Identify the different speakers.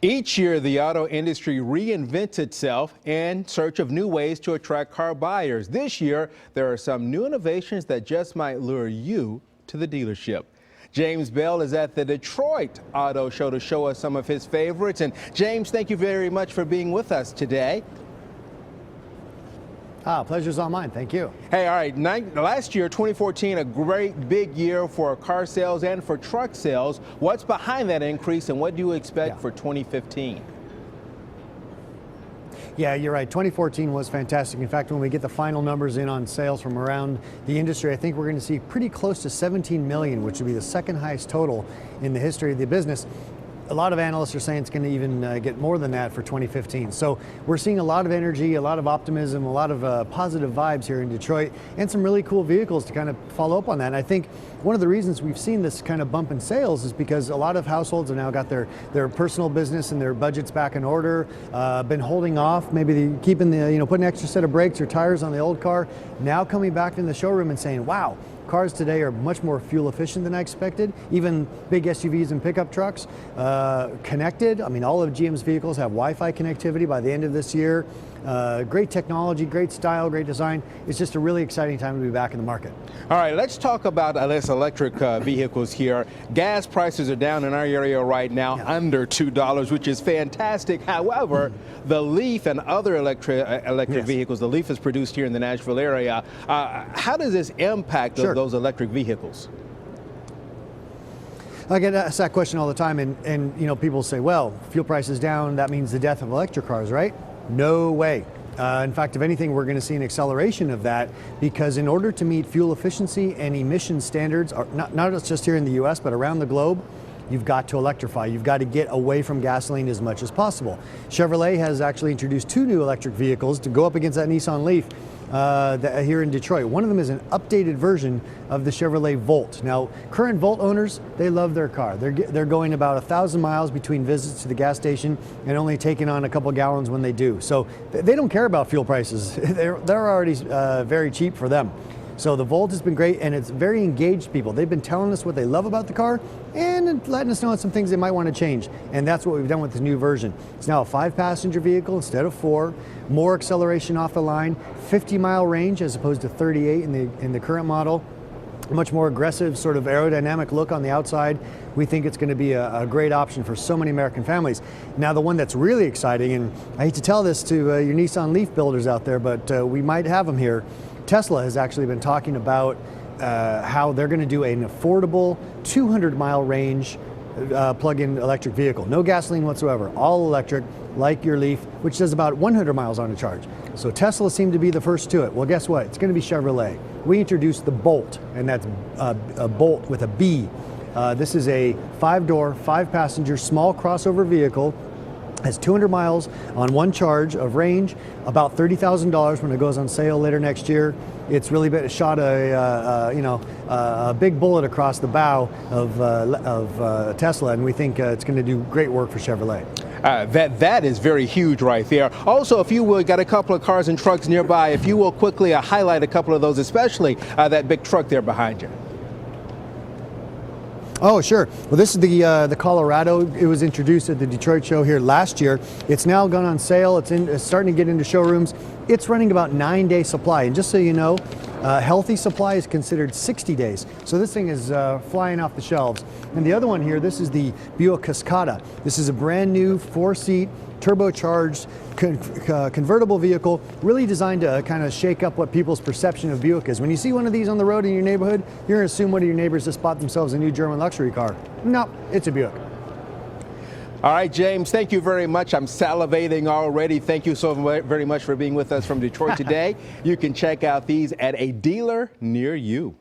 Speaker 1: Each year, the auto industry reinvents itself in search of new ways to attract car buyers. This year, there are some new innovations that just might lure you to the dealership. James Bell is at the Detroit Auto Show to show us some of his favorites. And James, thank you very much for being with us today.
Speaker 2: Pleasure's all mine. Thank you.
Speaker 1: Hey, all right. Last year, 2014, a great big year for car sales and for truck sales. What's behind that increase and what do you expect for 2015?
Speaker 2: Yeah, you're right. 2014 was fantastic. In fact, when we get the final numbers in on sales from around the industry, I think we're going to see pretty close to 17 million, which would be the second highest total in the history of the business. A lot of analysts are saying it's going to even get more than that for 2015. So we're seeing a lot of energy, a lot of optimism, a lot of positive vibes here in Detroit, and some really cool vehicles to kind of follow up on that. And I think one of the reasons we've seen this kind of bump in sales is because a lot of households have now got their personal business and their budgets back in order, been holding off, maybe keeping putting an extra set of brakes or tires on the old car, now coming back in the showroom and saying, wow, cars today are much more fuel efficient than I expected. Even big SUVs and pickup trucks, connected. I mean, all of GM's vehicles have Wi-Fi connectivity by the end of this year. Great technology, great style, great design. It's just a really exciting time to be back in the market.
Speaker 1: All right, let's talk about this electric vehicles here. Gas prices are down in our area right now, under $2, which is fantastic. However, the Leaf and other electric vehicles, the Leaf is produced here in the Nashville area. How does this impact those electric vehicles?
Speaker 2: I get asked that question all the time, and people say, well, fuel prices down, that means the death of electric cars, right? No way. In fact, if anything, we're going to see an acceleration of that, because in order to meet fuel efficiency and emission standards, not just here in the US, but around the globe, you've got to electrify. You've got to get away from gasoline as much as possible. Chevrolet has actually introduced 2 new electric vehicles to go up against that Nissan Leaf here in Detroit. One of them is an updated version of the Chevrolet Volt. Now, current Volt owners, they love their car. They're going about 1,000 miles between visits to the gas station and only taking on a couple gallons when they do. So they don't care about fuel prices. They're already very cheap for them. So the Volt has been great, and it's very engaged people. They've been telling us what they love about the car and letting us know some things they might want to change. And that's what we've done with this new version. It's now a 5-passenger vehicle instead of 4, more acceleration off the line, 50-mile range as opposed to 38 in the current model. A much more aggressive sort of aerodynamic look on the outside. We think it's going to be a great option for so many American families. Now, the one that's really exciting, and I hate to tell this to your Nissan Leaf builders out there, but we might have them here. Tesla has actually been talking about how they're going to do an affordable 200-mile range plug-in electric vehicle. No gasoline whatsoever, all electric, like your Leaf, which does about 100 miles on a charge. So Tesla seemed to be the first to it. Well, guess what? It's going to be Chevrolet. We introduced the Bolt, and that's a Bolt with a B. This is a 5-door, 5-passenger, small crossover vehicle. Has 200 miles on one charge of range, about $30,000 when it goes on sale later next year. It's really been shot a big bullet across the bow of Tesla, and we think it's going to do great work for Chevrolet.
Speaker 1: That is very huge right there. Also, if you will, got a couple of cars and trucks nearby. If you will quickly highlight a couple of those, especially that big truck there behind you.
Speaker 2: Oh, sure. Well, this is the Colorado. It was introduced at the Detroit show here last year. It's now gone on sale. It's starting to get into showrooms. It's running about 9-day supply. And just so you know, healthy supply is considered 60 days. So this thing is flying off the shelves. And the other one here, this is the Buick Cascada. This is a brand new 4-seat, turbocharged, convertible vehicle, really designed to kind of shake up what people's perception of Buick is. When you see one of these on the road in your neighborhood, you're going to assume one of your neighbors just bought themselves a new German luxury car. No, it's a Buick.
Speaker 1: All right, James, thank you very much. I'm salivating already. Thank you so very much for being with us from Detroit today. You can check out these at a dealer near you.